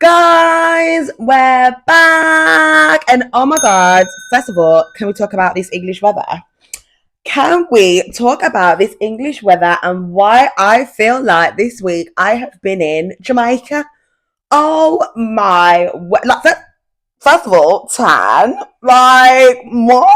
Guys, we're back. And oh my God, first of all, can we talk about this English weather? Can we talk about this English weather and why I feel like this week I have been in Jamaica? Oh my, like, first of all, tan, like, what?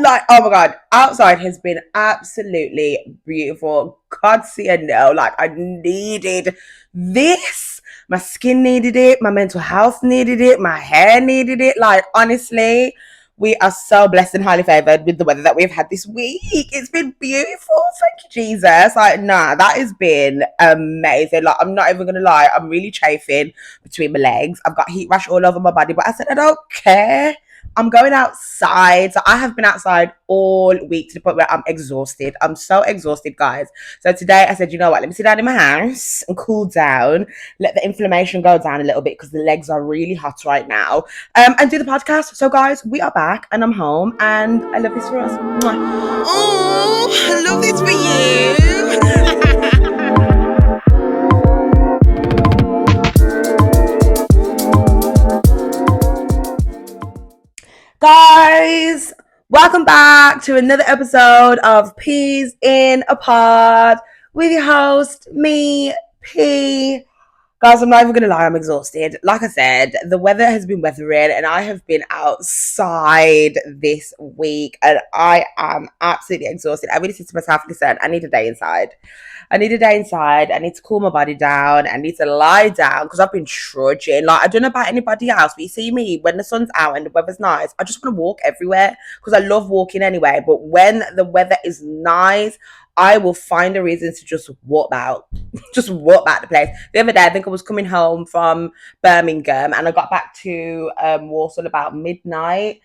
Like, oh my God, outside has been absolutely beautiful. God see and know, like, I needed this. My skin needed it. My mental health needed it. My hair needed it. Like, honestly, we are so blessed and highly favored with the weather that we've had this week. It's been beautiful. Thank you, Jesus. Like, nah, that has been amazing. Like, I'm not even gonna lie, I'm really chafing between my legs. I've got heat rash all over my body, but I said I don't care. I'm going outside. So I have been outside all week to the point where I'm exhausted. I'm so exhausted, guys. So today I said, you know what, let me sit down in my house and cool down, let the inflammation go down a little bit because the legs are really hot right now, and do the podcast. So, guys, we are back and I'm home and I love this for us. Oh, I love this for you. Guys, welcome back to another episode of Peas in a Pod with your host, me, P. Guys, I'm not even going to lie, I'm exhausted. Like I said, the weather has been weathering and I have been outside this week and I am absolutely exhausted. I really said to myself, listen, I need a day inside. I need a day inside. I need to cool my body down. I need to lie down because I've been trudging. Like, I don't know about anybody else, but you see me, when the sun's out and the weather's nice, I just want to walk everywhere because I love walking anyway. But when the weather is nice, I will find a reason to just walk out. Just walk back the place. The other day, I think I was coming home from Birmingham and I got back to Warsaw about midnight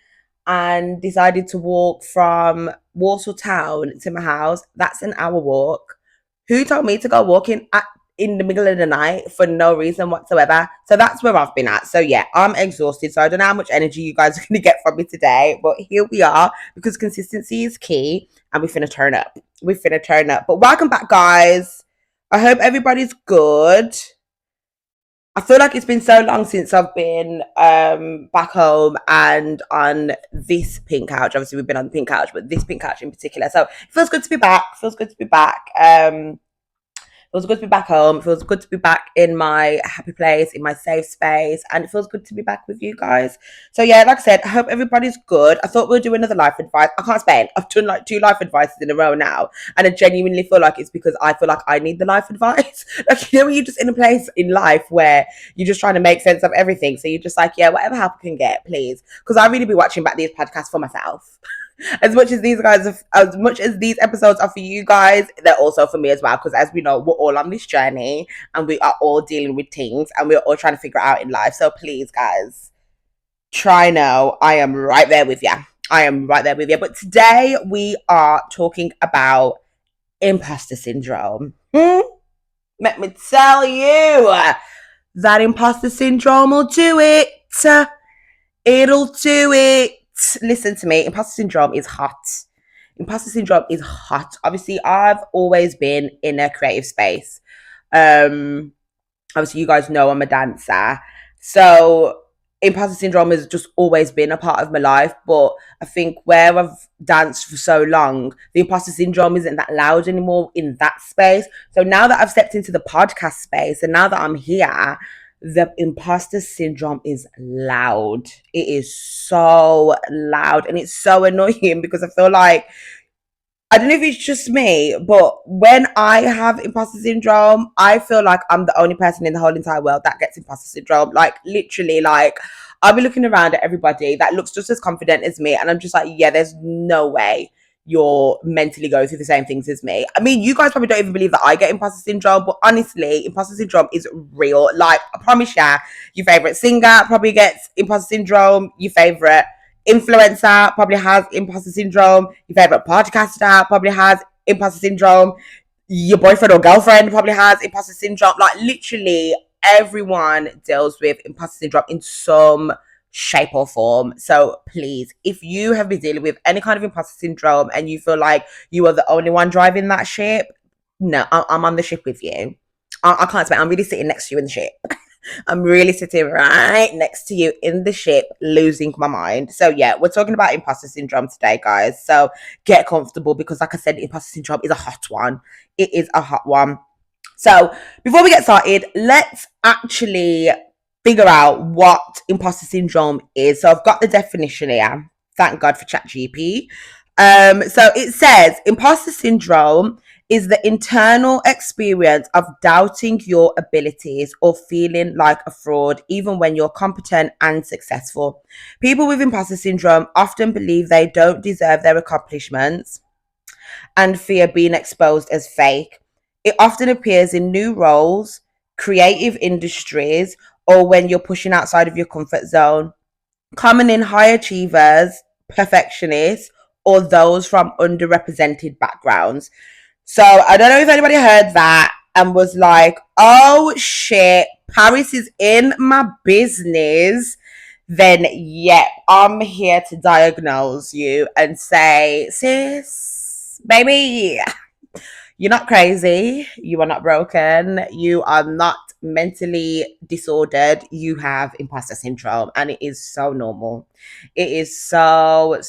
and decided to walk from Warsaw town to my house. That's an hour walk. Who told me to go walking in the middle of the night for no reason whatsoever? So that's where I've been at. So yeah, I'm exhausted. So I don't know how much energy you guys are going to get from me today, but here we are because consistency is key and we finna turn up. We finna turn up. But welcome back, guys. I hope everybody's good. I feel like it's been so long since I've been back home and on this pink couch. Obviously, we've been on the pink couch, but this pink couch in particular. So it feels good to be back. Feels good to be back. It feels good to be back home. It feels good to be back in my happy place, in my safe space. And it feels good to be back with you guys. So, yeah, like I said, I hope everybody's good. I thought we'll do another life advice. I can't spend. I've done like 2 life advices in a row now. And I genuinely feel like it's because I feel like I need the life advice. Like, you know, when you're just in a place in life where you're just trying to make sense of everything. So you're just like, yeah, whatever help I can get, please. Because I really be watching back these podcasts for myself. As much as as much as these episodes are for you guys, they're also for me as well. Because as we know, we're all on this journey and we are all dealing with things and we're all trying to figure it out in life. So please, guys, try now. I am right there with you. I am right there with you. But today we are talking about imposter syndrome. Let me tell you, that imposter syndrome will do it. It'll do it. Listen to me, imposter syndrome is hot. Imposter syndrome is hot. Obviously, I've always been in a creative space. Obviously, you guys know I'm a dancer. So imposter syndrome has just always been a part of my life. But I think where I've danced for so long, the imposter syndrome isn't that loud anymore in that space. So now that I've stepped into the podcast space and now that I'm here, the imposter syndrome is loud. It is so loud and it's so annoying because I feel like, I don't know if it's just me, but when I have imposter syndrome, I feel like I'm the only person in the whole entire world that gets imposter syndrome. Like, literally, like, I'll be looking around at everybody that looks just as confident as me, and I'm just like, yeah, there's no way you're mentally going through the same things as me. I mean, you guys probably don't even believe that I get imposter syndrome, but honestly, imposter syndrome is real. Like, I promise you, your favorite singer probably gets imposter syndrome, your favorite influencer probably has imposter syndrome, your favorite podcaster probably has imposter syndrome, your boyfriend or girlfriend probably has imposter syndrome. Like, literally everyone deals with imposter syndrome in some shape or form. So please, if you have been dealing with any kind of imposter syndrome and you feel like you are the only one driving that ship, no, I'm on the ship with you. I can't spend. I'm really sitting next to you in the ship. I'm really sitting right next to you in the ship, losing my mind. So, yeah, we're talking about imposter syndrome today, guys. So, get comfortable because, like I said, imposter syndrome is a hot one. It is a hot one. So, before we get started, let's actually figure out what imposter syndrome is. So, I've got the definition here. Thank God for ChatGPT. So, it says imposter syndrome is the internal experience of doubting your abilities or feeling like a fraud, even when you're competent and successful. People with imposter syndrome often believe they don't deserve their accomplishments and fear being exposed as fake. It often appears in new roles, creative industries, or when you're pushing outside of your comfort zone. Common in high achievers, perfectionists, or those from underrepresented backgrounds. So I don't know if anybody heard that and was like, oh shit, Paris is in my business. Then, yep, I'm here to diagnose you and say, sis, baby, you're not crazy. You are not broken. You are not mentally disordered. You have imposter syndrome, and it is so normal. It is so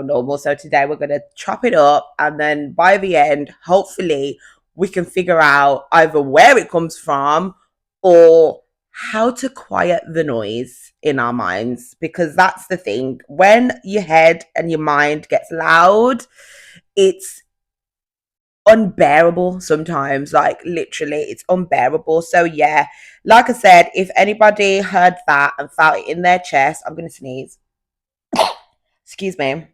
normal. So, today we're going to chop it up, and then by the end, hopefully, we can figure out either where it comes from or how to quiet the noise in our minds, because that's the thing. When your head and your mind gets loud, it's unbearable sometimes, like literally it's unbearable. So yeah, like I said, if anybody heard that and felt it in their chest, I'm gonna sneeze, excuse me.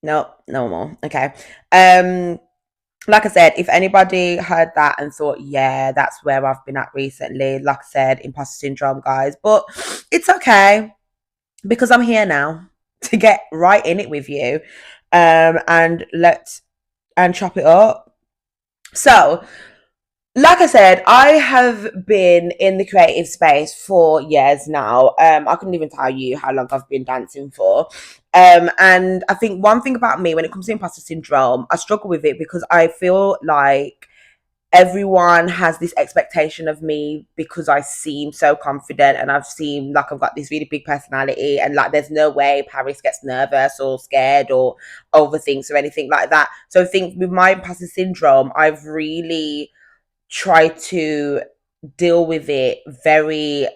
No, no more. Okay. um like I said, if anybody heard that and thought, yeah, that's where I've been at recently, like I said, imposter syndrome, guys, but it's okay because I'm here now to get right in it with you, and let's and chop it up. So, like I said, I have been in the creative space for years now. I couldn't even tell you how long I've been dancing for. And I think one thing about me when it comes to imposter syndrome, I struggle with it because I feel like everyone has this expectation of me because I seem so confident and I've seen like I've got this really big personality, and like there's no way Paris gets nervous or scared or overthinks or anything like that. So I think with my imposter syndrome, I've really try to deal with it very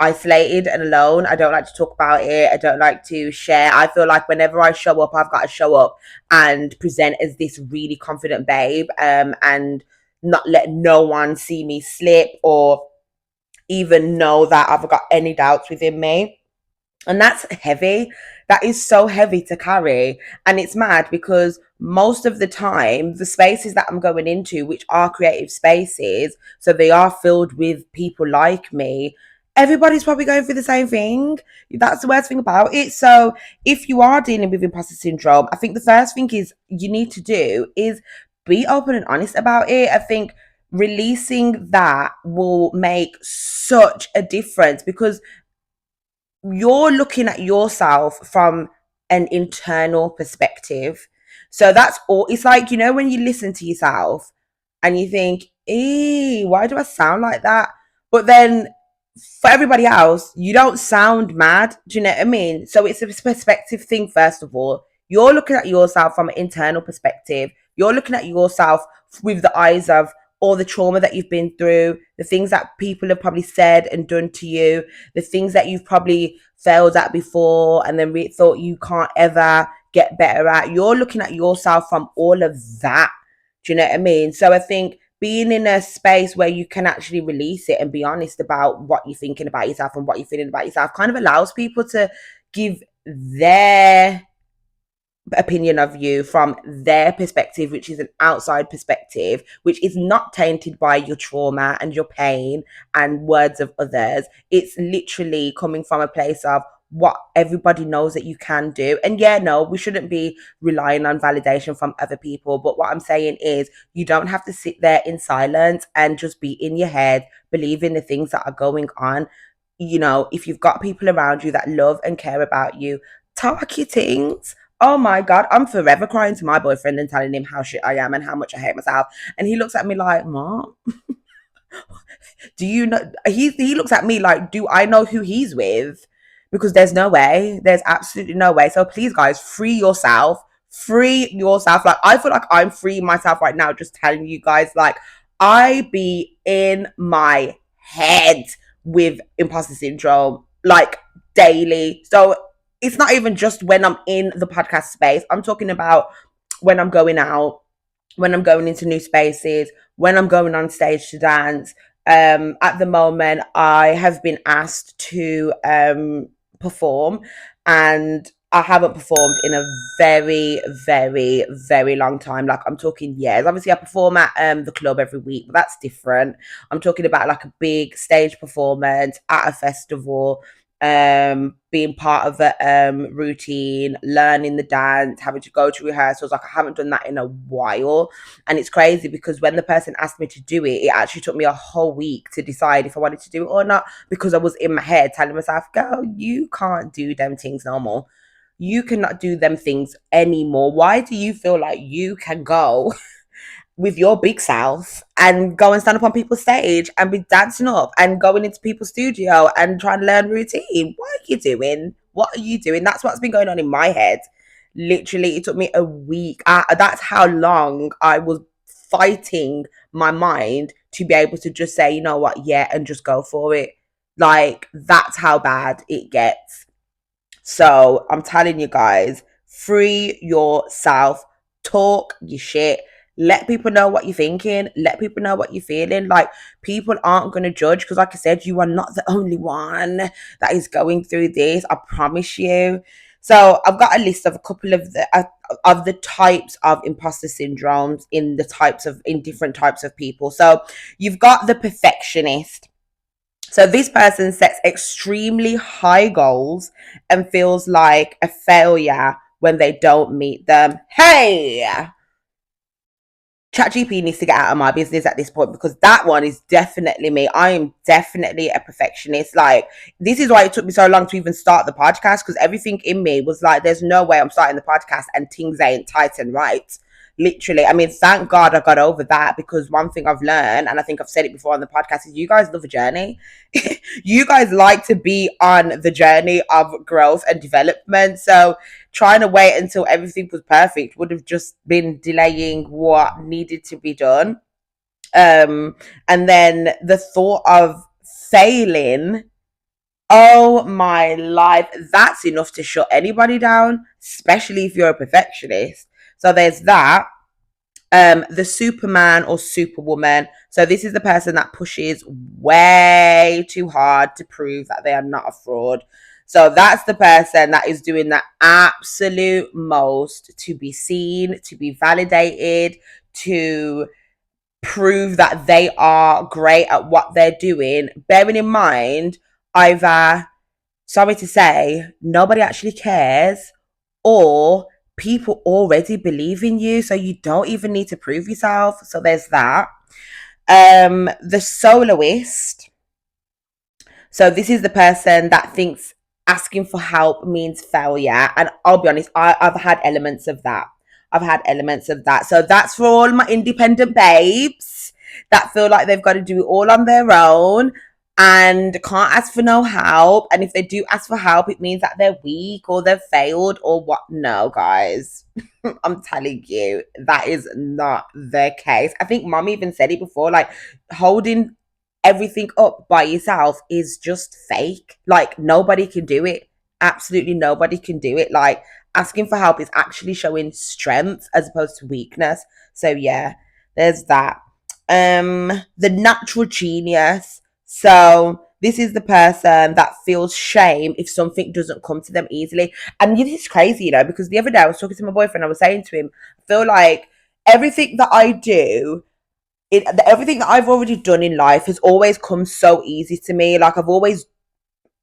isolated and alone. I don't like to talk about it. I don't like to share. I feel like whenever I show up, I've got to show up and present as this really confident babe, and not let no one see me slip or even know that I've got any doubts within me. And that's heavy. That is so heavy to carry. And it's mad because most of the time, the spaces that I'm going into, which are creative spaces, so they are filled with people like me, everybody's probably going through the same thing. That's the worst thing about it. So if you are dealing with imposter syndrome, I think the first thing is you need to do is be open and honest about it. I think releasing that will make such a difference because you're looking at yourself from an internal perspective. So that's all. It's like, when you listen to yourself and you think, why do I sound like that? But then for everybody else, you don't sound mad. Do you know what I mean? So it's a perspective thing, first of all. You're looking at yourself from an internal perspective. You're looking at yourself with the eyes of all the trauma that you've been through, the things that people have probably said and done to you, the things that you've probably failed at before and then thought you can't ever get better at. You're looking at yourself from all of that. Do you know what I mean? So I think being in a space where you can actually release it and be honest about what you're thinking about yourself and what you're feeling about yourself kind of allows people to give their opinion of you from their perspective, which is an outside perspective, which is not tainted by your trauma and your pain and words of others. It's literally coming from a place of what everybody knows that you can do. And yeah, no, we shouldn't be relying on validation from other people. But what I'm saying is, you don't have to sit there in silence and just be in your head, believing the things that are going on. If you've got people around you that love and care about you, talk your things, Oh my God, I'm forever crying to my boyfriend and telling him how shit I am and how much I hate myself. And he looks at me like, "What? Do you know?" He looks at me like, "Do I know who he's with?" Because there's no way. There's absolutely no way. So please, guys, free yourself. Free yourself. Like, I feel like I'm freeing myself right now, just telling you guys, like, I be in my head with imposter syndrome, like, daily. So it's not even just when I'm in the podcast space. I'm talking about when I'm going out, when I'm going into new spaces, when I'm going on stage to dance. At the moment, I have been asked to perform, and I haven't performed in a very, very, very long time. Like, I'm talking years. Obviously, I perform at the club every week, but that's different. I'm talking about like a big stage performance at a festival, being part of a routine, learning the dance, having to go to rehearsals. Like, I haven't done that in a while. And it's crazy because when the person asked me to do it, it actually took me a whole week to decide if I wanted to do it or not, because I was in my head telling myself, "Girl, you can't do them things no more. You cannot do them things anymore. Why do you feel like you can go with your big self and go and stand up on people's stage and be dancing up and going into people's studio and trying to learn routine? What are you doing? What are you doing?" That's what's been going on in my head. Literally, it took me a week. That's how long I was fighting my mind to be able to just say, "You know what, yeah," and just go for it. Like, that's how bad it gets. So I'm telling you guys, free yourself, talk your shit, let people know what you're thinking, let people know what you're feeling. Like, people aren't going to judge because, like I said, you are not the only one that is going through this. I promise you. So I've got a list of a couple of the types of imposter syndromes in different types of people. So you've got the perfectionist. So this person sets extremely high goals and feels like a failure when they don't meet them. Hey, ChatGPT needs to get out of my business at this point, because that one is definitely me. I am definitely a perfectionist. Like, this is why it took me so long to even start the podcast, because everything in me was like, there's no way I'm starting the podcast and things ain't tight and right. Literally. I mean, thank God I got over that, because one thing I've learned, and I think I've said it before on the podcast, is you guys love a journey. You guys like to be on the journey of growth and development. So trying to wait until everything was perfect would have just been delaying what needed to be done. And then the thought of failing, oh my life, that's enough to shut anybody down, especially if you're a perfectionist. So there's that. The Superman or Superwoman. So this is the person that pushes way too hard to prove that they are not a fraud. So that's the person that is doing the absolute most to be seen, to be validated, to prove that they are great at what they're doing, bearing in mind, either, sorry to say, nobody actually cares, or people already believe in you, so you don't even need to prove yourself. So there's that. The soloist. So this is the person that thinks asking for help means failure. And I'll be honest, I've had elements of that. I've had elements of that. So that's for all my independent babes that feel like they've got to do it all on their own and can't ask for no help. And if they do ask for help, it means that they're weak or they've failed or what. No, guys. I'm telling you, that is not the case. I think mom even said it before, like, holding everything up by yourself is just fake. Like, nobody can do it. Absolutely nobody can do it. Like, asking for help is actually showing strength as opposed to weakness. So yeah, there's that. The natural genius. So this is the person that feels shame if something doesn't come to them easily. And this is crazy, because the other day I was talking to my boyfriend. I was saying to him, I feel like everything that I do, everything that I've already done in life has always come so easy to me. Like, I've always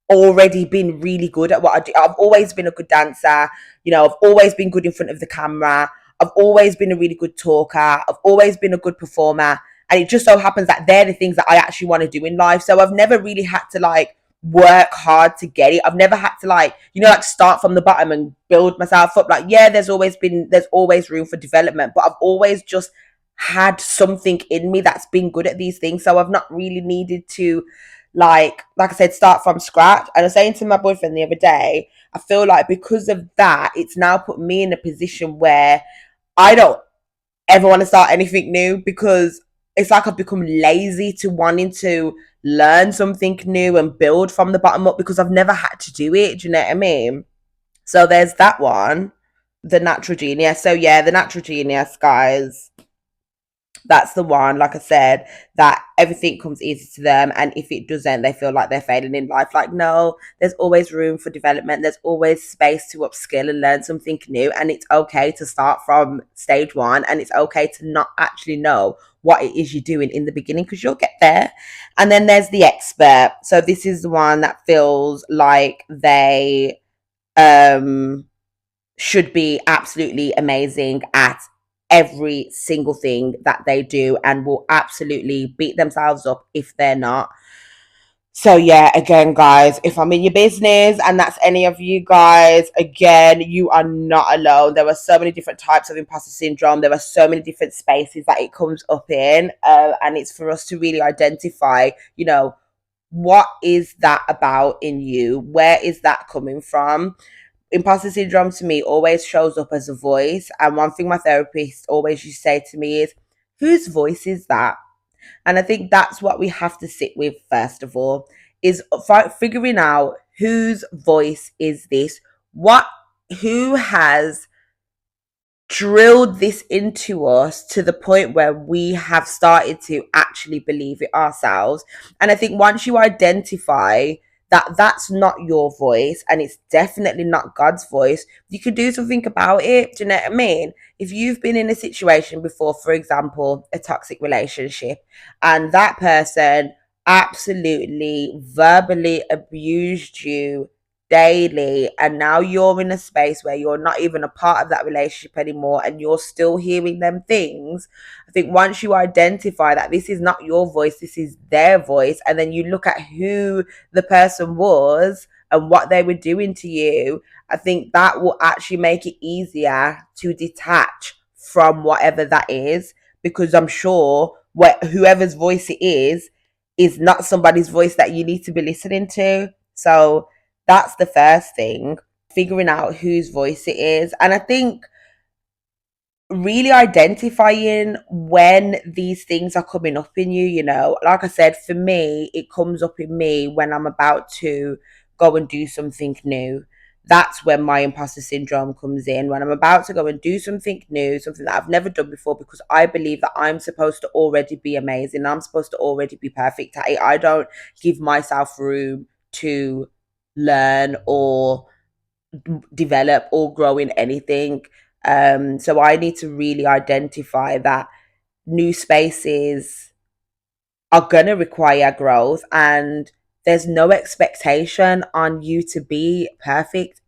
already been really good at what I do. I've always been a good dancer. I've always been good in front of the camera. I've always been a really good talker. I've always been a good performer. And it just so happens that they're the things that I actually want to do in life. So I've never really had to, like, work hard to get it. I've never had to like, like start from the bottom and build myself up. Like, yeah, there's always room for development, but I've always just had something in me that's been good at these things. So I've not really needed to like I said, start from scratch. And I was saying to my boyfriend the other day, I feel like because of that, it's now put me in a position where I don't ever want to start anything new because it's like I've become lazy to wanting to learn something new and build from the bottom up because I've never had to do it. Do you know what I mean? So there's that one, the natural genius. So yeah, the natural genius, guys, that's the one, like I said, that everything comes easy to them, and if it doesn't, they feel like they're failing in life. Like, no, there's always room for development, there's always space to upskill and learn something new, and it's okay to start from stage one, and it's okay to not actually know what it is you're doing in the beginning because you'll get there. And then there's the expert. So this is the one that feels like they should be absolutely amazing at every single thing that they do and will absolutely beat themselves up if they're not. So yeah, again, guys, if I'm in your business and that's any of you guys, again, you are not alone. There are so many different types of imposter syndrome. There are so many different spaces that it comes up in, and it's for us to really identify, what is that about in you? Where is that coming from? Imposter syndrome to me always shows up as a voice. And one thing my therapist always used to say to me is, whose voice is that? And I think that's what we have to sit with first of all, is figuring out whose voice is this? Who has drilled this into us to the point where we have started to actually believe it ourselves. And I think once you identify that that's not your voice and it's definitely not God's voice, you can do something about it. Do you know what I mean? If you've been in a situation before, for example, a toxic relationship, and that person absolutely verbally abused you daily, and now you're in a space where you're not even a part of that relationship anymore and you're still hearing them things, I think once you identify that this is not your voice, this is their voice, and then you look at who the person was and what they were doing to you, I think that will actually make it easier to detach from whatever that is, because I'm sure whoever's voice it is not somebody's voice that you need to be listening to. So that's the first thing, figuring out whose voice it is. And I think really identifying when these things are coming up in you, like I said, for me, it comes up in me when I'm about to go and do something new. That's when my imposter syndrome comes in, when I'm about to go and do something new, something that I've never done before, because I believe that I'm supposed to already be amazing. I'm supposed to already be perfect at it. I don't give myself room to learn or develop or grow in anything. So I need to really identify that new spaces are going to require growth, and there's no expectation on you to be perfect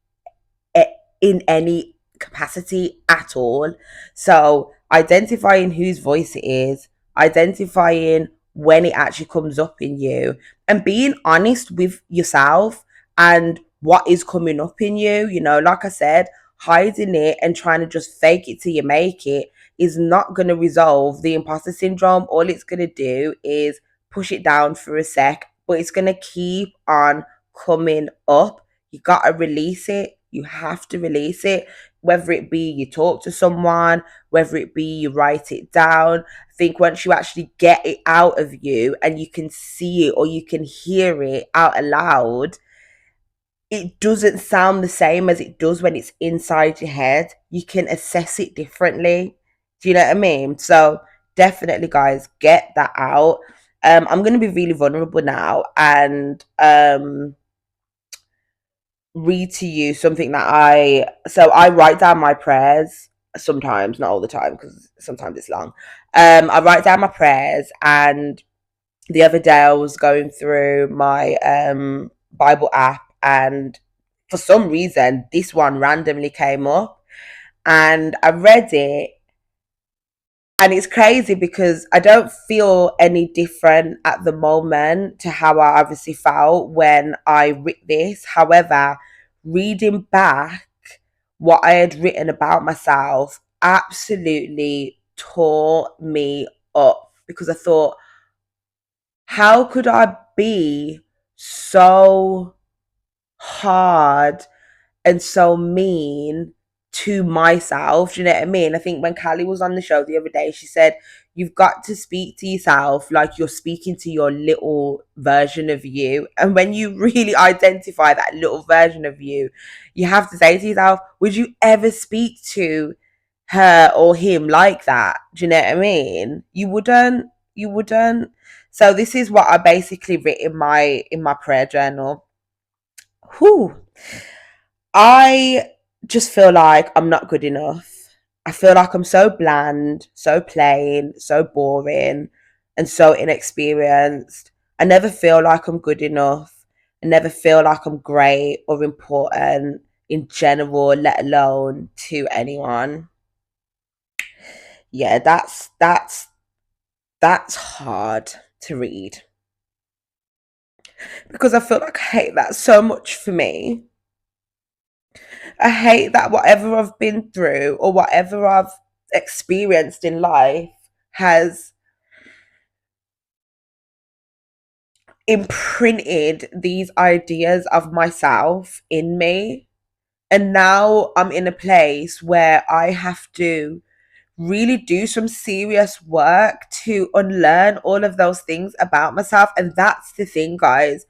in any capacity at all. So identifying whose voice it is, identifying when it actually comes up in you, and being honest with yourself and what is coming up in you. Like I said, hiding it and trying to just fake it till you make it is not going to resolve the imposter syndrome. All it's going to do is push it down for a sec, but it's going to keep on coming up. You got to release it. You have to release it, whether it be you talk to someone, whether it be you write it down. I think once you actually get it out of you and you can see it or you can hear it out aloud, it doesn't sound the same as it does when it's inside your head. You can assess it differently. Do you know what I mean? So definitely, guys, get that out. I'm going to be really vulnerable now and read to you something that I write down my prayers sometimes, not all the time because sometimes it's long. I write down my prayers, and the other day I was going through my Bible app, and for some reason this one randomly came up, and I read it, And it's crazy because I don't feel any different at the moment to how I obviously felt when I wrote this. However, reading back what I had written about myself absolutely tore me up because I thought, how could I be so hard and so mean to myself? Do you know what I mean? I think when Callie was on the show the other day, she said, you've got to speak to yourself like you're speaking to your little version of you. And when you really identify that little version of you, you have to say to yourself, would you ever speak to her or him like that? Do you know what I mean? You wouldn't. You wouldn't. So this is what I basically wrote in my prayer journal. Whew. I just feel like I'm not good enough. I feel like I'm so bland, so plain, so boring, and so inexperienced. I never feel like I'm good enough. I never feel like I'm great or important in general, let alone to anyone. Yeah, that's hard to read because I feel like I hate that so much for me. I hate that whatever I've been through or whatever I've experienced in life has imprinted these ideas of myself in me. And now I'm in a place where I have to really do some serious work to unlearn all of those things about myself. And that's the thing, guys.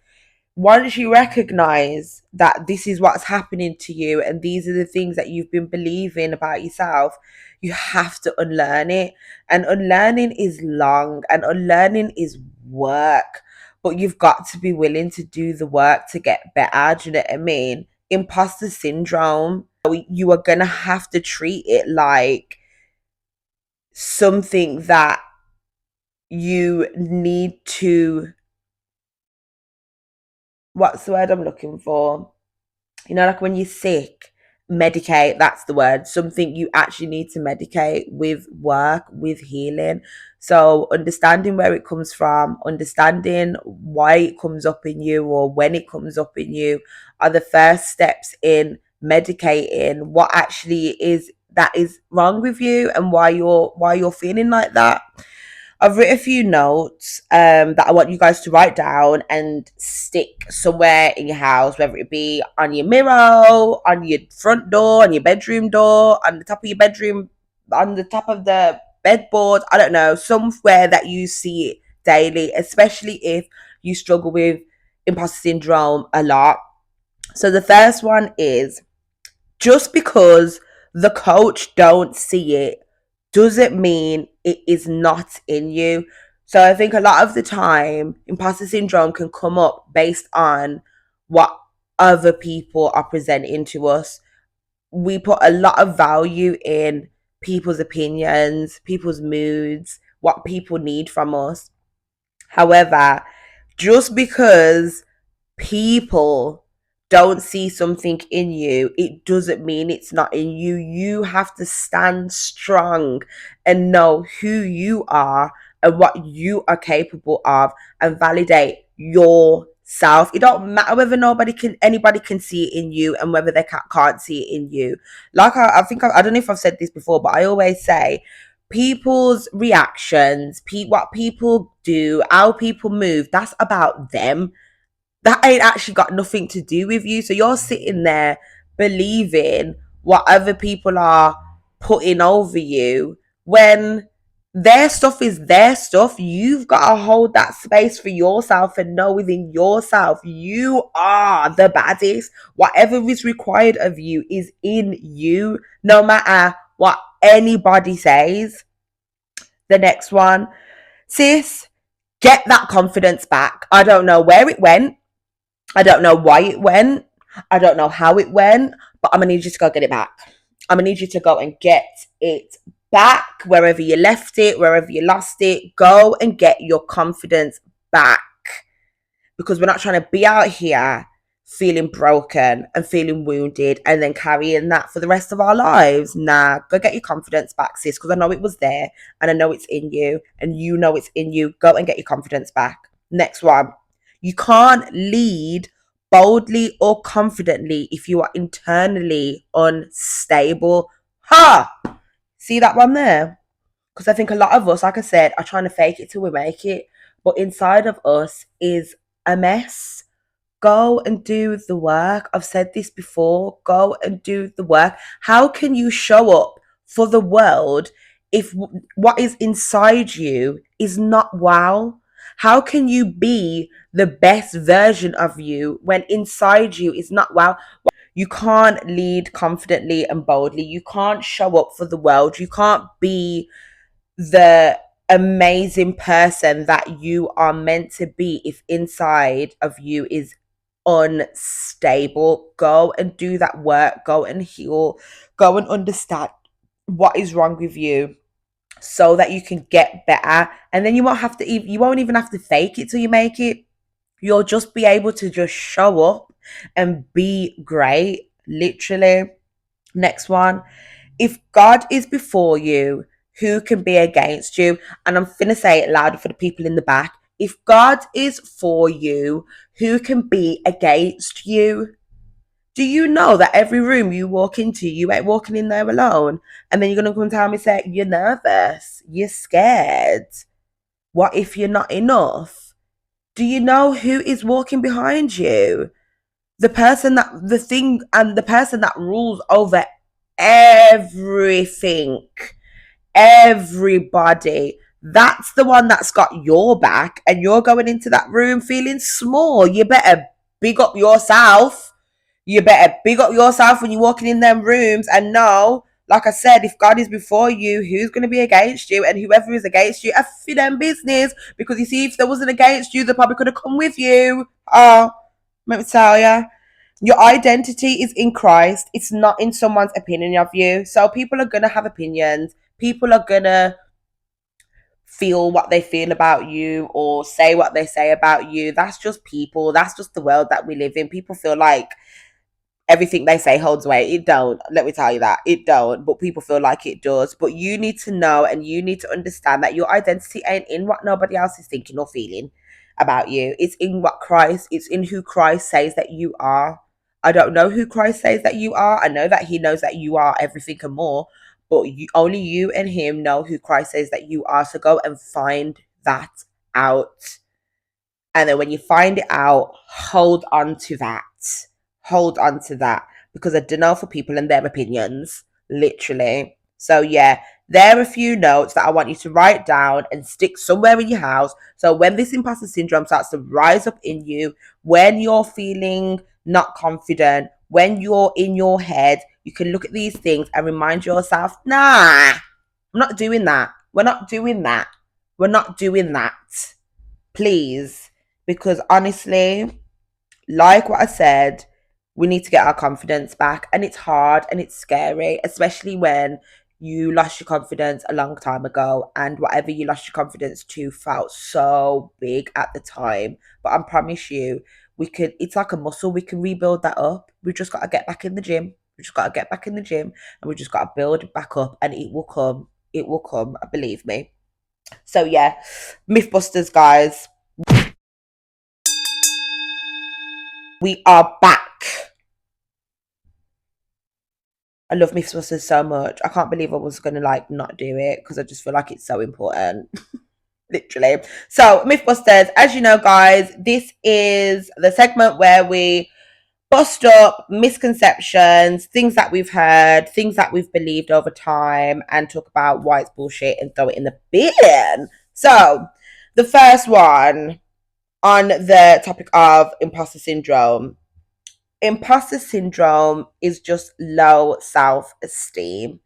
Once you recognize that this is what's happening to you and these are the things that you've been believing about yourself, you have to unlearn it. And unlearning is long and unlearning is work, but you've got to be willing to do the work to get better. Do you know what I mean? Imposter syndrome, you are going to have to treat it like something that you need to, what's the word I'm looking for? Like when you're sick, medicate, that's the word. Something you actually need to medicate with work, with healing. So understanding where it comes from, understanding why it comes up in you or when it comes up in you are the first steps in medicating what actually is that is wrong with you and why you're feeling like that. I've written a few notes that I want you guys to write down and stick somewhere in your house, whether it be on your mirror, on your front door, on your bedroom door, on the top of your bedroom, on the top of the bedboard. I don't know, somewhere that you see it daily, especially if you struggle with imposter syndrome a lot. So the first one is, just because the coach don't see it doesn't mean it is not in you. So I think a lot of the time imposter syndrome can come up based on what other people are presenting to us. We put a lot of value in people's opinions, people's moods, what people need from us. However, just because people don't see something in you, it doesn't mean it's not in you. You have to stand strong and know who you are and what you are capable of and validate yourself. It don't matter whether anybody can see it in you and whether they can't see it in you. Like I think I don't know if I've said this before, but I always say people's reactions, what people do, how people move, that's about them. That ain't actually got nothing to do with you. So you're sitting there believing what other people are putting over you when their stuff is their stuff. You've got to hold that space for yourself and know within yourself you are the baddest. Whatever is required of you is in you, no matter what anybody says. The next one, sis, get that confidence back. I don't know where it went. I don't know why it went. I don't know how it went, but I'm gonna need you to go get it back. I'm gonna need you to go and get it back wherever you left it, wherever you lost it. Go and get your confidence back because we're not trying to be out here feeling broken and feeling wounded and then carrying that for the rest of our lives. Nah, go get your confidence back, sis, because I know it was there and I know it's in you and you know it's in you. Go and get your confidence back. Next one. You can't lead boldly or confidently if you are internally unstable. Ha! See that one there? Because I think a lot of us, like I said, are trying to fake it till we make it. But inside of us is a mess. Go and do the work. I've said this before. Go and do the work. How can you show up for the world if what is inside you is not wow? How can you be the best version of you when inside you is not wow? You can't lead confidently and boldly. You can't show up for the world. You can't be the amazing person that you are meant to be if inside of you is unstable. Go and do that work. Go and heal. Go and understand what is wrong with you so that you can get better. And then you won't have to even you won't even have to fake it till you make it. You'll just be able to just show up and be great. Literally. Next one. If God is before you, who can be against you? And I'm finna say it louder for the people in the back. If God is for you, who can be against you? Do you know that every room you walk into, you ain't walking in there alone? And then you're gonna come and tell me, say, you're nervous, you're scared. What if you're not enough? Do you know who is walking behind you? The person that rules over everything, everybody. That's the one that's got your back, and you're going into that room feeling small. You better big up yourself. You better big up yourself when you're walking in them rooms and know, like I said, if God is before you, who's going to be against you? And whoever is against you, I feel them business. Because you see, if there wasn't against you, they probably could have come with you. Oh, let me tell you. Your identity is in Christ. It's not in someone's opinion of you. So people are going to have opinions. People are going to feel what they feel about you or say what they say about you. That's just people. That's just the world that we live in. People feel like everything they say holds weight. It don't. Let me tell you that. It don't. But people feel like it does. But you need to know and you need to understand that your identity ain't in what nobody else is thinking or feeling about you. It's in it's in who Christ says that you are. I don't know who Christ says that you are. I know that he knows that you are everything and more. But only you and him know who Christ says that you are. So go and find that out. And then when you find it out, hold on to that. Hold on to that. Because I don't know for people and their opinions, literally. So, yeah, there are a few notes that I want you to write down and stick somewhere in your house. So, when this imposter syndrome starts to rise up in you, when you're feeling not confident, when you're in your head, you can look at these things and remind yourself, nah, I'm not doing that. We're not doing that. We're not doing that. Please. Because honestly, like what I said, we need to get our confidence back. And it's hard and it's scary, especially when you lost your confidence a long time ago and whatever you lost your confidence to felt so big at the time. But I promise you, it's like a muscle, we can rebuild that up. We just got to get back in the gym. We just got to get back in the gym and we just got to build it back up and it will come. It will come, believe me. So yeah, Mythbusters, guys. We are back. I love Mythbusters so much. I can't believe I was gonna not do it because I just feel like it's so important. Literally. So Mythbusters, as you know, guys, this is the segment where we bust up misconceptions, things that we've heard, things that we've believed over time, and talk about why it's bullshit and throw it in the bin. So the first one on the topic of imposter syndrome. Imposter syndrome is just low self esteem.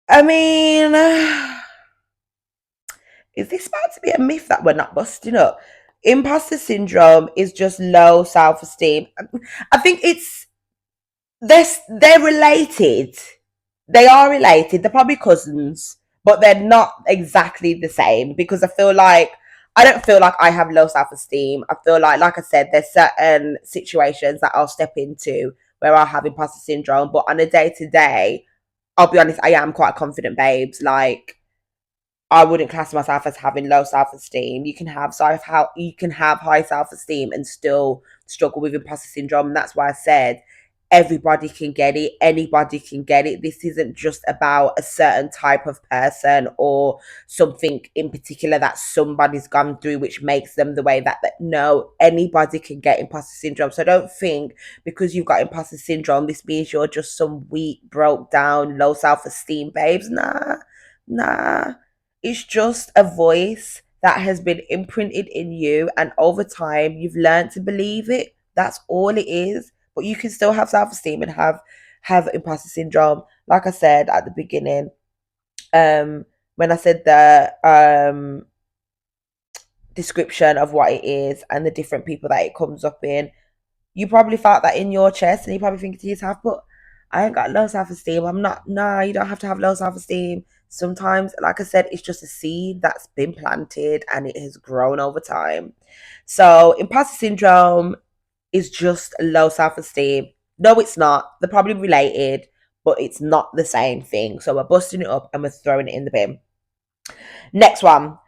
I mean, is this about to be a myth that we're not busting up? Imposter syndrome is just low self esteem. I think they're related. They are related. They're probably cousins, but they're not exactly the same because I feel like I don't feel like I have low self-esteem. I feel like I said, there's certain situations that I'll step into where I'll have imposter syndrome, but on a day-to-day, I'll be honest, I am quite confident, babes. Like, I wouldn't class myself as having low self esteem. You can have high self esteem and still struggle with imposter syndrome. And that's why I said everybody can get it. Anybody can get it. This isn't just about a certain type of person or something in particular that somebody's gone through, which makes them the way that no, anybody can get imposter syndrome. So don't think because you've got imposter syndrome, this means you're just some weak, broke down, low self esteem, babes. Nah, it's just a voice that has been imprinted in you, and over time, you've learned to believe it. That's all it is. But you can still have self esteem and have imposter syndrome. Like I said at the beginning, when I said the description of what it is and the different people that it comes up in, you probably felt that in your chest, and you probably think to yourself, but I ain't got low self-esteem. I'm not, nah, you don't have to have low self-esteem. Sometimes, like I said, it's just a seed that's been planted and it has grown over time. So imposter syndrome is just low self-esteem. No, it's not. They're probably related, but it's not the same thing. So we're busting it up and we're throwing it in the bin. Next one.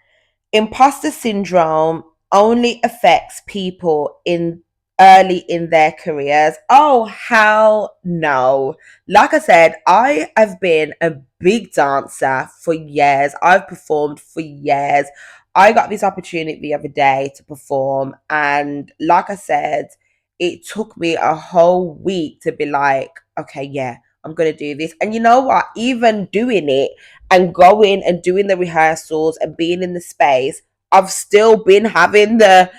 Imposter syndrome only affects people in early in their careers. Oh, hell no. Like I said, I have been a big dancer for years. I've performed for years. I got this opportunity the other day to perform, and like I said, it took me a whole week to be like, okay, yeah, I'm gonna do this. And you know what? Even doing it and going and doing the rehearsals and being in the space, I've still been having the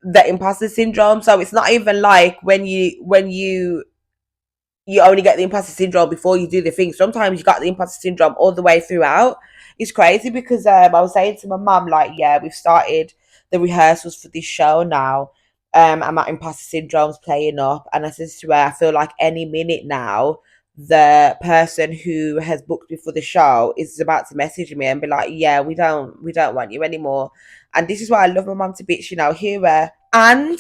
the imposter syndrome. So it's not even like when you only get the imposter syndrome before you do the thing. Sometimes you got the imposter syndrome all the way throughout. It's crazy because I was saying to my mum, like, yeah, we've started the rehearsals for this show now. And my imposter syndrome's playing up. And I said to her, I feel like any minute now, the person who has booked me for the show is about to message me and be like, yeah, we don't want you anymore. And this is why I love my mum to bits, hear her. And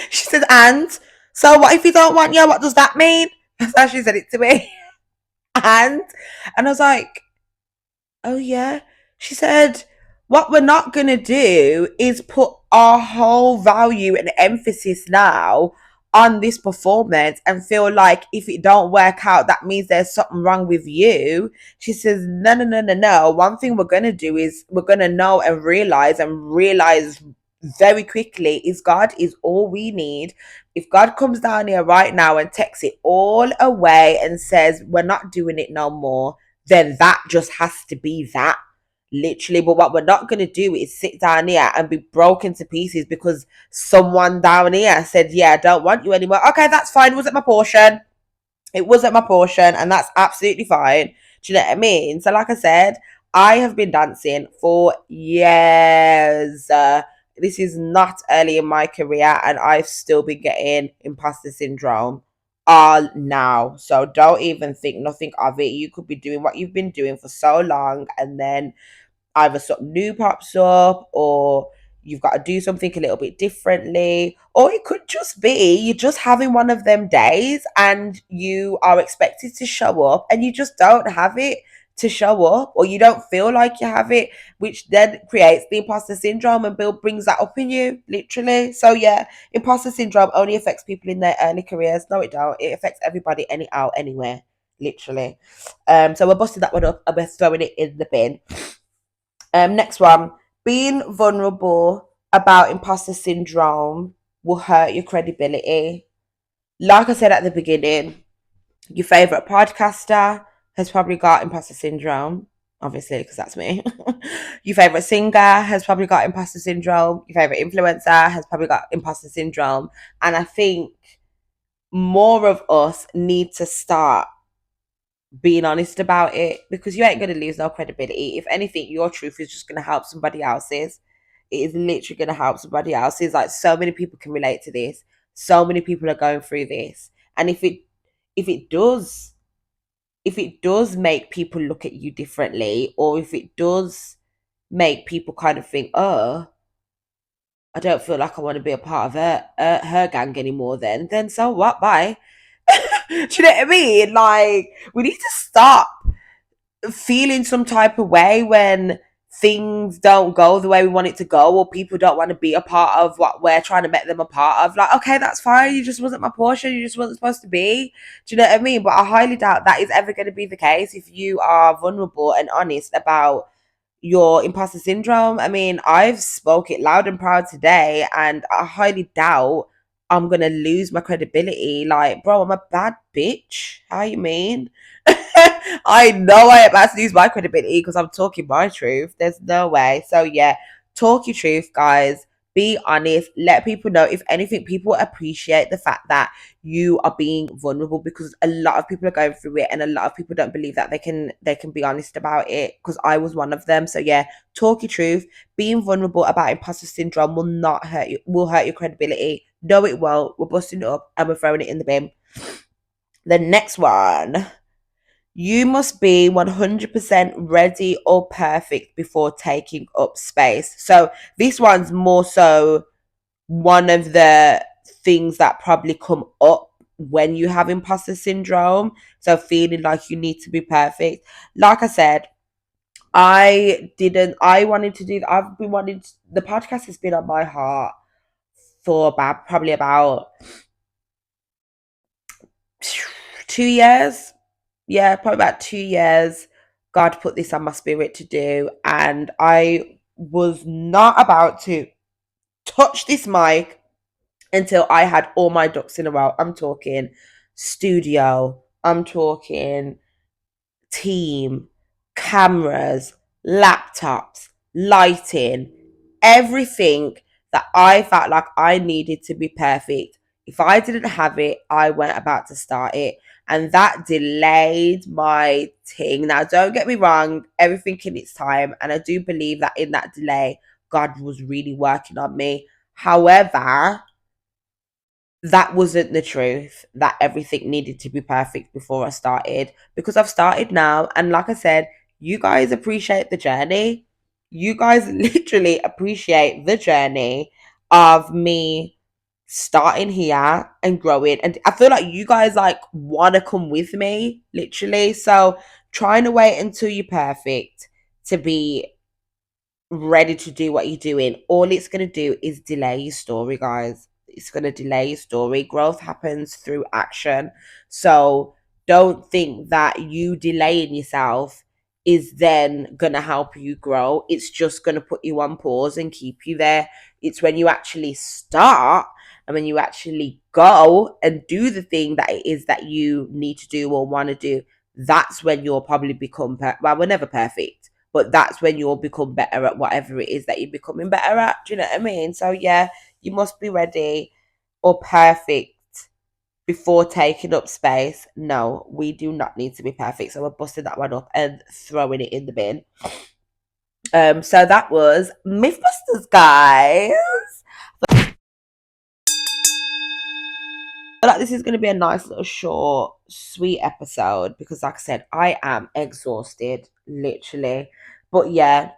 she said, and so what if you don't want you? What does that mean? That's how she said it to me. And I was like, oh yeah. She said, what we're not gonna do is put our whole value and emphasis now on this performance and feel like if it don't work out, that means there's something wrong with you. She says, no, no, no, no, no. One thing we're gonna do is we're gonna know and realize very quickly is God is all we need. If God comes down here right now and takes it all away and says we're not doing it no more, then that just has to be that, literally. But what we're not going to do is sit down here and be broken to pieces because someone down here said, yeah, I don't want you anymore. Okay, that's fine. Was it my portion? It wasn't my portion, and that's absolutely fine. Do you know what I mean? So, like I said, I have been dancing for years. This is not early in my career, and I've still been getting imposter syndrome all now. So, don't even think nothing of it. You could be doing what you've been doing for so long, and then either something new pops up or you've got to do something a little bit differently, or it could just be you're just having one of them days and you are expected to show up and you just don't have it to show up, or you don't feel like you have it, which then creates the imposter syndrome and brings that up in you, literally. So yeah, imposter syndrome only affects people in their early careers. No, it don't. It affects everybody anyhow, anywhere, literally. So we're busting that one up and we're throwing it in the bin. Next one. Being vulnerable about imposter syndrome will hurt your credibility. Like I said at the beginning, your favorite podcaster has probably got imposter syndrome, obviously, because that's me. Your favorite singer has probably got imposter syndrome. Your favorite influencer has probably got imposter syndrome. And I think more of us need to start being honest about it, because you ain't going to lose no credibility. If anything, your truth is just going to help somebody else's. It is literally going to help somebody else's. Like, so many people can relate to this. So many people are going through this. And if it does make people look at you differently, or if it does make people kind of think, oh, I don't feel like I want to be a part of her gang anymore. Then so what? Bye. Do you know what I mean? Like, we need to stop feeling some type of way when things don't go the way we want it to go, or people don't want to be a part of what we're trying to make them a part of. Like, okay, that's fine. You just wasn't my portion. You just wasn't supposed to be. Do you know what I mean? But I highly doubt that is ever going to be the case if you are vulnerable and honest about your imposter syndrome. I mean, I've spoke it loud and proud today, and I highly doubt I'm gonna lose my credibility. Like, bro, I'm a bad bitch. How you mean? I know I am about to lose my credibility because I'm talking my truth. There's no way. So yeah, talk your truth, guys. Be honest. Let people know. If anything, people appreciate the fact that you are being vulnerable, because a lot of people are going through it and a lot of people don't believe that they can be honest about it, because I was one of them. So yeah, talk your truth. Being vulnerable about imposter syndrome will not hurt you, will hurt your credibility. No, it won't. We're busting it up and we're throwing it in the bin. The next one: you must be 100% ready or perfect before taking up space. So this one's more so one of the things that probably come up when you have imposter syndrome. So feeling like you need to be perfect. Like I said, I wanted to do, I've been wanting to, the podcast has been on my heart for probably about 2 years. Yeah, probably about 2 years. God put this on my spirit to do, and I was not about to touch this mic until I had all my ducks in a row. I'm talking studio, I'm talking team, cameras, laptops, lighting, everything that I felt like I needed to be perfect. If I didn't have it, I weren't about to start it. And that delayed my thing. Now, don't get me wrong, everything in its time. And I do believe that in that delay, God was really working on me. However, that wasn't the truth, that everything needed to be perfect before I started, because I've started now. And like I said, you guys appreciate the journey. You guys literally appreciate the journey of me starting here and growing. And I feel like you guys like want to come with me, literally. So trying to wait until you're perfect to be ready to do what you're doing, all it's going to do is delay your story, guys. It's going to delay your story. Growth happens through action. So don't think that you delaying yourself is then going to help you grow. It's just going to put you on pause and keep you there. It's when you actually start and when you actually go and do the thing that it is that you need to do or want to do, that's when you'll probably become, well, we're never perfect, but that's when you'll become better at whatever it is that you're becoming better at. Do you know what I mean? So yeah, you must be ready or perfect before taking up space. No, we do not need to be perfect. So we're busting that one up and throwing it in the bin. So that was Mythbusters, guys. I feel like this is going to be a nice little short, sweet episode because, like I said, I am exhausted, literally. But yeah,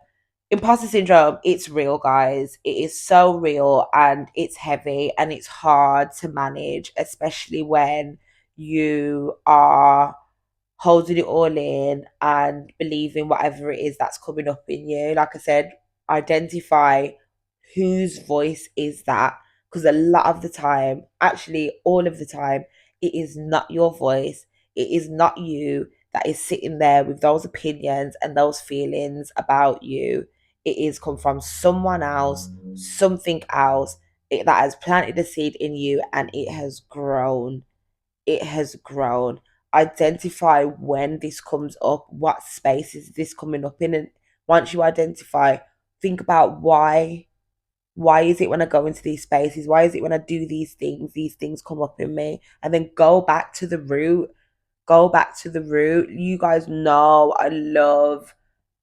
imposter syndrome, it's real, guys. It is so real and it's heavy and it's hard to manage, especially when you are holding it all in and believing whatever it is that's coming up in you. Like I said, identify whose voice is that, because a lot of the time, actually all of the time, it is not your voice. It is not you that is sitting there with those opinions and those feelings about you. It is come from someone else, something else, that has planted a seed in you and it has grown. It has grown. Identify when this comes up, what space is this coming up in, and once you identify, think about why is it when I go into these spaces, why is it when I do these things come up in me, and then go back to the root. Go back to the root. You guys know I love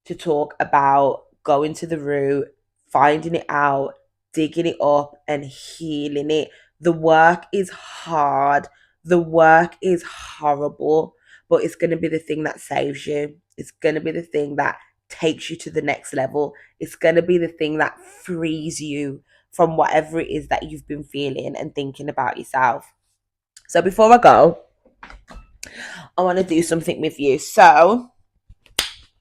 to talk about going to the root, finding it out, digging it up, and healing it. The work is hard, the work is horrible, but it's going to be the thing that saves you. It's going to be the thing that takes you to the next level. It's going to be the thing that frees you from whatever it is that you've been feeling and thinking about yourself. So before I go, I want to do something with you. So,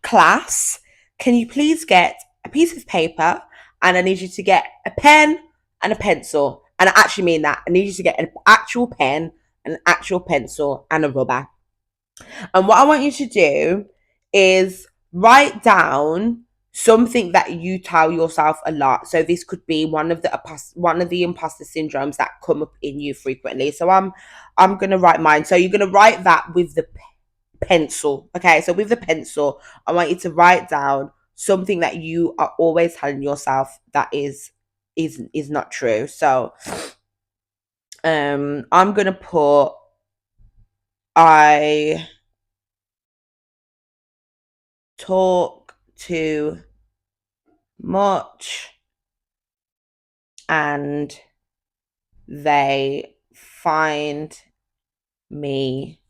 class, can you please get a piece of paper, and I need you to get a pen and a pencil. And I actually mean that. I need you to get an actual pen, an actual pencil, and a rubber. And what I want you to do is write down something that you tell yourself a lot. So this could be one of the imposter syndromes that come up in you frequently. So I'm gonna write mine. So you're gonna write that with the pencil. Okay, so with the pencil, I want you to write down something that you are always telling yourself that is not true. So I'm gonna put I talk too much and they find me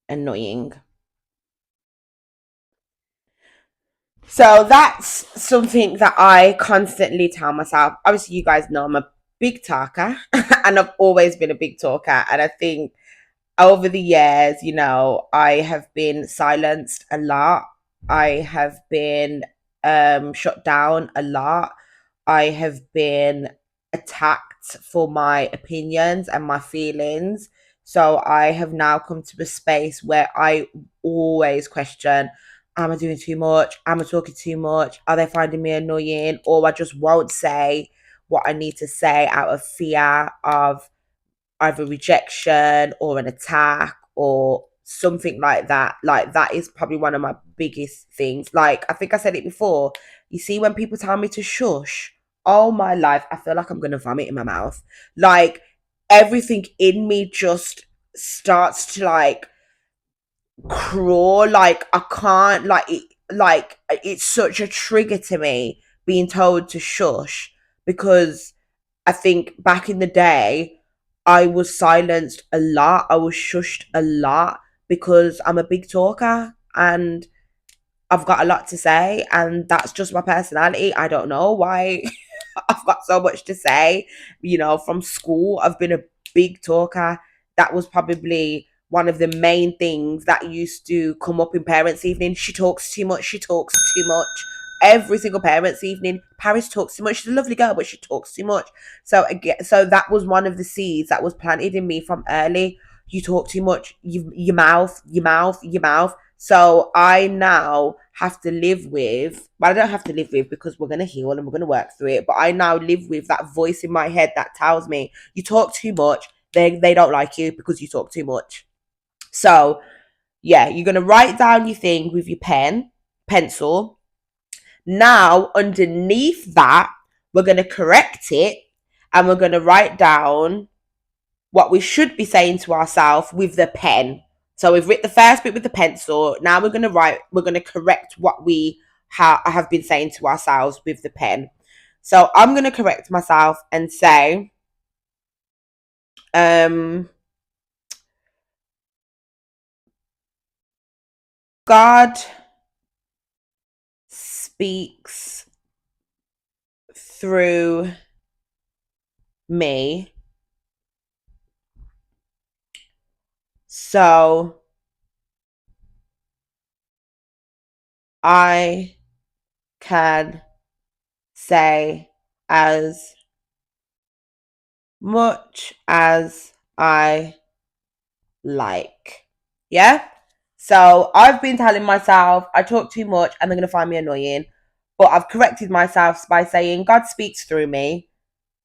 annoying. So that's something that I constantly tell myself. Obviously, you guys know I'm a big talker and I've always been a big talker. And I think over the years, I have been silenced a lot. I have been shut down a lot. I have been attacked for my opinions and my feelings. So I have now come to a space where I always question, am I doing too much? Am I talking too much? Are they finding me annoying? Or I just won't say what I need to say out of fear of either rejection or an attack or something like that. Like, that is probably one of my biggest things. Like, I think I said it before. You see, when people tell me to shush, all my life, I feel like I'm going to vomit in my mouth. Like, everything in me just starts to like crawl. Like, I can't, like, it's such a trigger to me being told to shush, because I think back in the day, I was silenced a lot. I was shushed a lot because I'm a big talker and I've got a lot to say, and that's just my personality. I don't know why I've got so much to say. From school, I've been a big talker. That was probably one of the main things that used to come up in parents' evening. She talks too much. She talks too much. Every single parents' evening, Paris talks too much. She's a lovely girl, but she talks too much. So again, so that was one of the seeds that was planted in me from early. You talk too much. Your mouth, your mouth, your mouth. So I now have to live with, but I don't have to live with, because we're going to heal and we're going to work through it. But I now live with that voice in my head that tells me, you talk too much. They don't like you because you talk too much. So yeah, you're going to write down your thing with your pencil. Now, underneath that, we're going to correct it, and we're going to write down what we should be saying to ourselves with the pen. So we've written the first bit with the pencil. Now we're going to correct what we have been saying to ourselves with the pen. So I'm going to correct myself and say, God speaks through me. So I can say as much as I like. Yeah? So I've been telling myself I talk too much and they're going to find me annoying. But I've corrected myself by saying God speaks through me,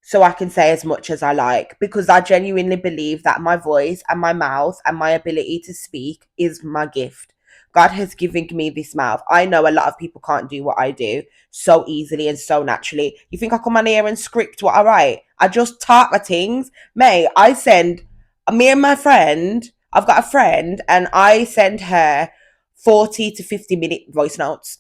so I can say as much as I like, because I genuinely believe that my voice and my mouth and my ability to speak is my gift. God has given me this mouth. I know a lot of people can't do what I do so easily and so naturally. You think I come on here and script what I write? I just talk my things. Mate, I send me and my friend, I've got a friend, and I send her 40 to 50-minute voice notes.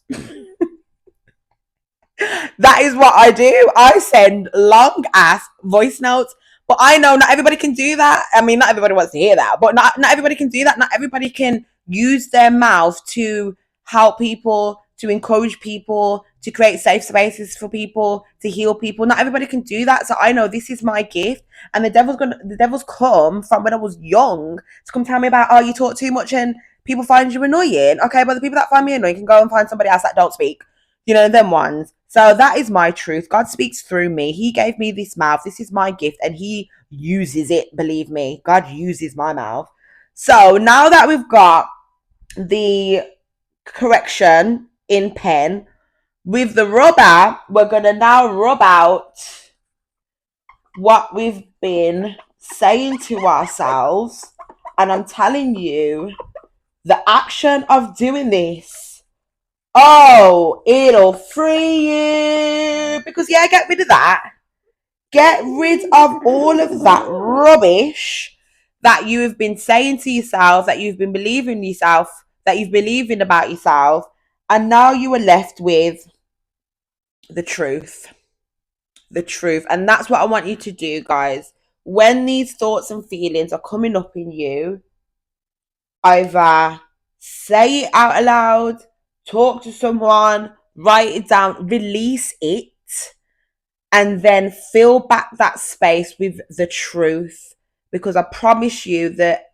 That is what I do. I send long ass voice notes. But I know not everybody can do that. I mean, not everybody wants to hear that, but not everybody can do that. Not everybody can use their mouth to help people, to encourage people, to create safe spaces for people, to heal people. Not everybody can do that. So I know this is my gift. And the devil's come from when I was young to come tell me about, oh, you talk too much and people find you annoying. Okay, but the people that find me annoying can go and find somebody else that don't speak. You know, them ones. So that is my truth. God speaks through me. He gave me this mouth. This is my gift, and He uses it. Believe me, God uses my mouth. So now that we've got the correction in pen, with the rubber, we're going to now rub out what we've been saying to ourselves. And I'm telling you, the action of doing this, oh, it'll free you. Because, yeah, get rid of that. Get rid of all of that rubbish that you have been saying to yourself, that you've been believing in yourself, that you've believing about yourself. And now you are left with the truth. The truth. And that's what I want you to do, guys. When these thoughts and feelings are coming up in you, either say it out loud, talk to someone, write it down, release it, and then fill back that space with the truth. Because I promise you that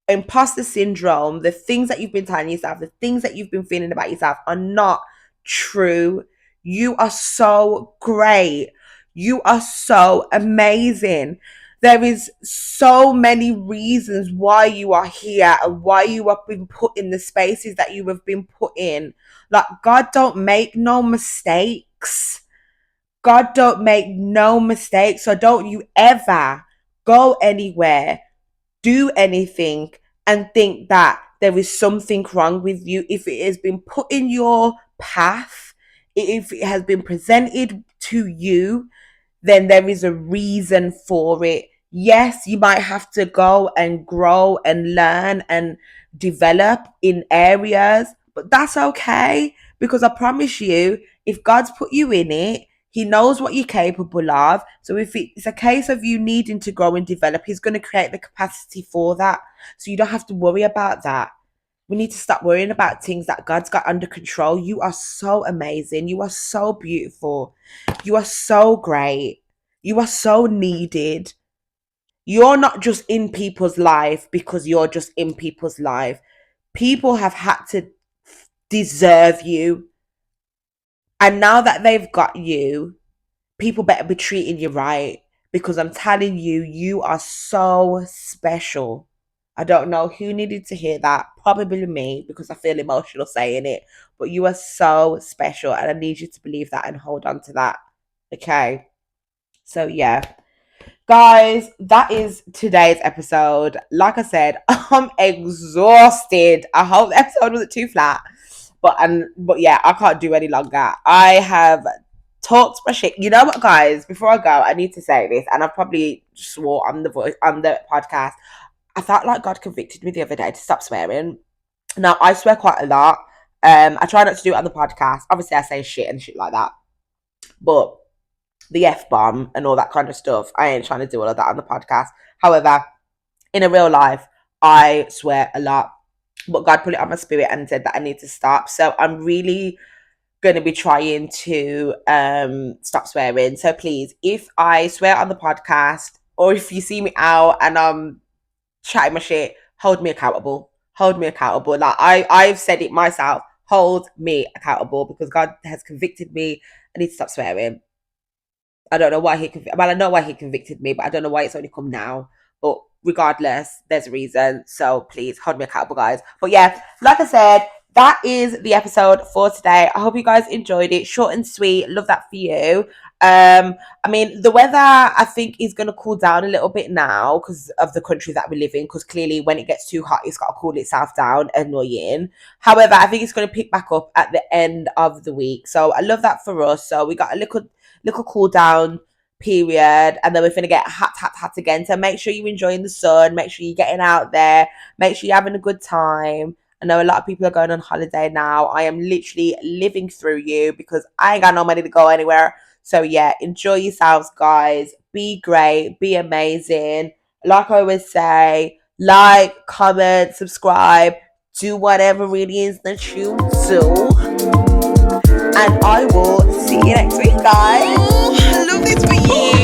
imposter syndrome, the things that you've been telling yourself, the things that you've been feeling about yourself are not true. You are so great. You are so amazing. There is so many reasons why you are here and why you have been put in the spaces that you have been put in. Like, God don't make no mistakes. God don't make no mistakes. So don't you ever go anywhere, do anything, and think that there is something wrong with you. If it has been put in your path, if it has been presented to you, then there is a reason for it. Yes, you might have to go and grow and learn and develop in areas, but that's okay, because I promise you, if God's put you in it, He knows what you're capable of. So if it's a case of you needing to grow and develop, He's going to create the capacity for that. So you don't have to worry about that. We need to stop worrying about things that God's got under control. You are so amazing. You are so beautiful. You are so great. You are so needed. You're not just in people's life because you're just in people's life. People have had to deserve you. And now that they've got you, people better be treating you right, because I'm telling you, you are so special. I don't know who needed to hear that. Probably me, because I feel emotional saying it. But you are so special, and I need you to believe that and hold on to that. Okay? So, yeah. Guys, that is today's episode. Like I said, I'm exhausted. I hope the episode wasn't too flat. But yeah, I can't do any longer. I have talked my shit. You know what, guys? Before I go, I need to say this, and I probably swore on the podcast. I felt like God convicted me the other day to stop swearing. Now, I swear quite a lot. I try not to do it on the podcast. Obviously, I say shit and shit like that. But the F-bomb and all that kind of stuff, I ain't trying to do all of that on the podcast. However, in a real life, I swear a lot. But God put it on my spirit and said that I need to stop. So I'm really going to be trying to stop swearing. So please, if I swear on the podcast, or if you see me out and I'm chatting my shit, hold me accountable. Hold me accountable. Like I've said it myself. Hold me accountable, because God has convicted me. I need to stop swearing. I don't know why I know why He convicted me, but I don't know why it's only come now. But regardless, there's a reason. So please hold me accountable, guys. But yeah, like I said, that is the episode for today. I hope you guys enjoyed it. Short and sweet. Love that for you. I mean, the weather, I think, is going to cool down a little bit now because of the country that we live in. Because clearly, when it gets too hot, it's got to cool itself down. Annoying. However, I think it's going to pick back up at the end of the week. So I love that for us. So we got a little cool down period, and then we're gonna get hot again. So make sure you're enjoying the sun, make sure you're getting out there, make sure you're having a good time. I know a lot of people are going on holiday now. I am literally living through you because I ain't got no money to go anywhere. So yeah, enjoy yourselves, guys. Be great, be amazing. Like I always say, like, comment, subscribe, do whatever really is that you do. And I will see you next week, guys. Love this for you.